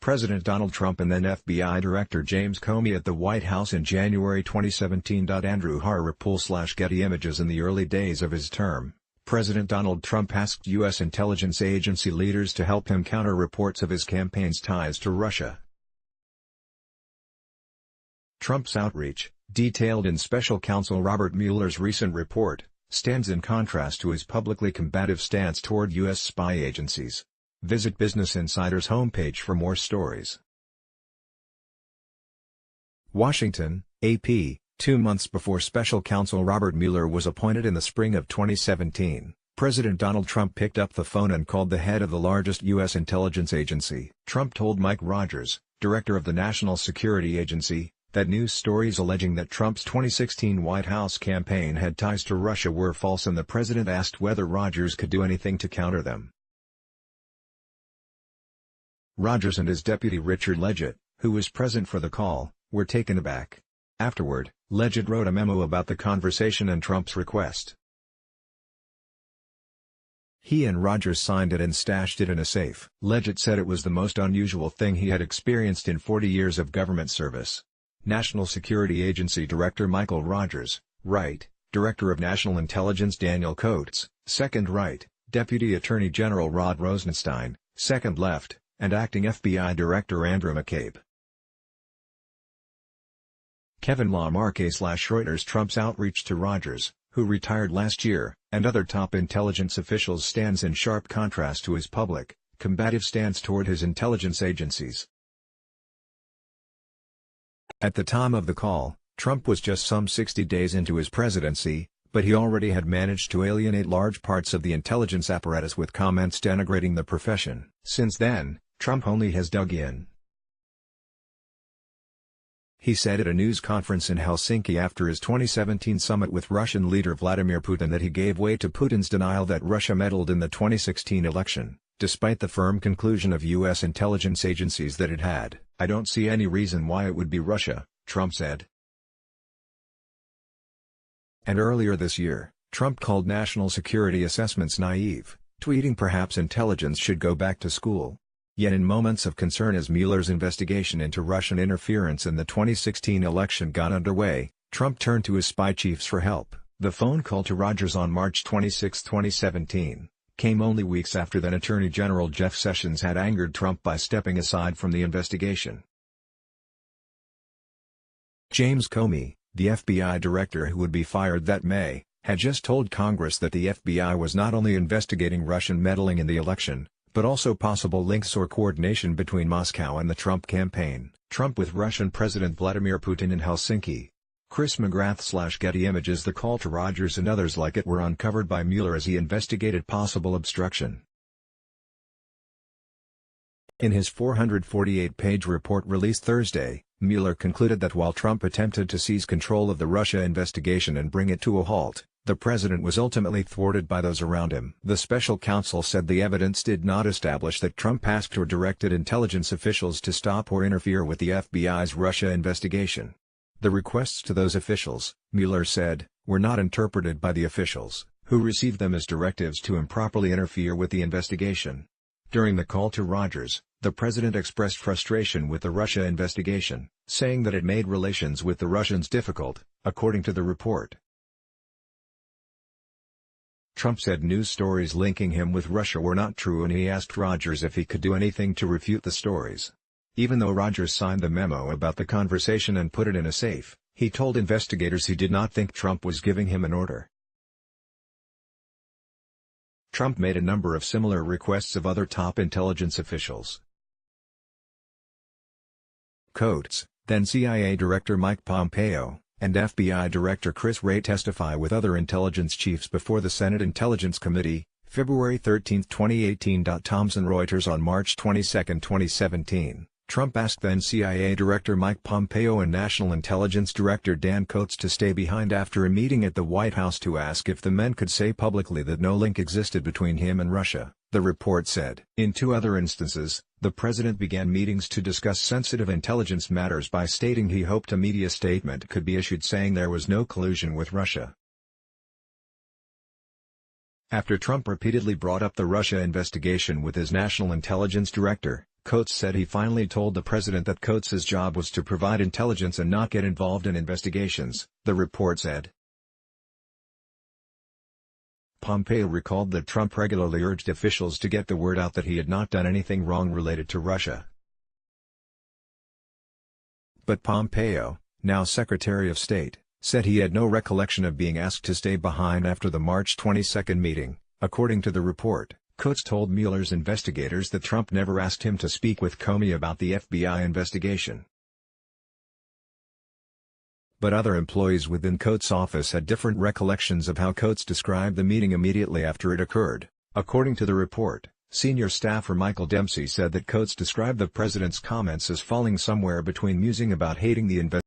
President Donald Trump and then FBI Director James Comey at the White House in January 2017. Andrew Harrapul/Getty Images. In the early days of his term, President Donald Trump asked U.S. intelligence agency leaders to help him counter reports of his campaign's ties to Russia. Trump's outreach, detailed in Special Counsel Robert Mueller's recent report, stands in contrast to his publicly combative stance toward U.S. spy agencies. Visit Business Insider's homepage for more stories. Washington, AP. 2 months before Special Counsel Robert Mueller was appointed in the spring of 2017, President Donald Trump picked up the phone and called the head of the largest U.S. intelligence agency. Trump told Mike Rogers, director of the National Security Agency, that news stories alleging that Trump's 2016 White House campaign had ties to Russia were false, and the president asked whether Rogers could do anything to counter them. Rogers and his deputy Richard Leggett, who was present for the call, were taken aback. Afterward, Leggett wrote a memo about the conversation and Trump's request. He and Rogers signed it and stashed it in a safe. Leggett said it was the most unusual thing he had experienced in 40 years of government service. National Security Agency Director Michael Rogers, right, Director of National Intelligence Daniel Coates, second right, Deputy Attorney General Rod Rosenstein, second left, and Acting FBI Director Andrew McCabe. Kevin Lamarche/Reuters. Trump's outreach to Rogers, who retired last year, and other top intelligence officials stands in sharp contrast to his public, combative stance toward his intelligence agencies. At the time of the call, Trump was just some 60 days into his presidency, but he already had managed to alienate large parts of the intelligence apparatus with comments denigrating the profession. Since then, Trump only has dug in. He said at a news conference in Helsinki after his 2017 summit with Russian leader Vladimir Putin that he gave way to Putin's denial that Russia meddled in the 2016 election, despite the firm conclusion of U.S. intelligence agencies that it had. "I don't see any reason why it would be Russia," Trump said. And earlier this year, Trump called national security assessments naive, tweeting perhaps intelligence should go back to school. Yet in moments of concern as Mueller's investigation into Russian interference in the 2016 election got underway, Trump turned to his spy chiefs for help. The phone call to Rogers on March 26, 2017, came only weeks after then Attorney General Jeff Sessions had angered Trump by stepping aside from the investigation. James Comey, the FBI director who would be fired that May, had just told Congress that the FBI was not only investigating Russian meddling in the election, but also possible links or coordination between Moscow and the Trump campaign. Trump with Russian President Vladimir Putin in Helsinki. Chris McGrath/Getty Images. The call to Rogers and others like it were uncovered by Mueller as he investigated possible obstruction. In his 448-page report released Thursday, Mueller concluded that while Trump attempted to seize control of the Russia investigation and bring it to a halt, the president was ultimately thwarted by those around him. The special counsel said the evidence did not establish that Trump asked or directed intelligence officials to stop or interfere with the FBI's Russia investigation. The requests to those officials, Mueller said, were not interpreted by the officials, who received them as directives to improperly interfere with the investigation. During the call to Rogers, the president expressed frustration with the Russia investigation, saying that it made relations with the Russians difficult, according to the report. Trump said news stories linking him with Russia were not true and he asked Rogers if he could do anything to refute the stories. Even though Rogers signed the memo about the conversation and put it in a safe, he told investigators he did not think Trump was giving him an order. Trump made a number of similar requests of other top intelligence officials. Coates, then CIA Director Mike Pompeo, and FBI Director Chris Wray testify with other intelligence chiefs before the Senate Intelligence Committee, February 13, 2018. Thomson Reuters. On March 22, 2017, Trump asked then CIA Director Mike Pompeo and National Intelligence Director Dan Coates to stay behind after a meeting at the White House to ask if the men could say publicly that no link existed between him and Russia, the report said. In two other instances, the president began meetings to discuss sensitive intelligence matters by stating he hoped a media statement could be issued saying there was no collusion with Russia. After Trump repeatedly brought up the Russia investigation with his national intelligence director, Coates said he finally told the president that Coates' job was to provide intelligence and not get involved in investigations, the report said. Pompeo recalled that Trump regularly urged officials to get the word out that he had not done anything wrong related to Russia. But Pompeo, now Secretary of State, said he had no recollection of being asked to stay behind after the March 22 meeting. According to the report, Coates told Mueller's investigators that Trump never asked him to speak with Comey about the FBI investigation. But other employees within Coates' office had different recollections of how Coates described the meeting immediately after it occurred. According to the report, senior staffer Michael Dempsey said that Coates described the president's comments as falling somewhere between musing about hating the investigation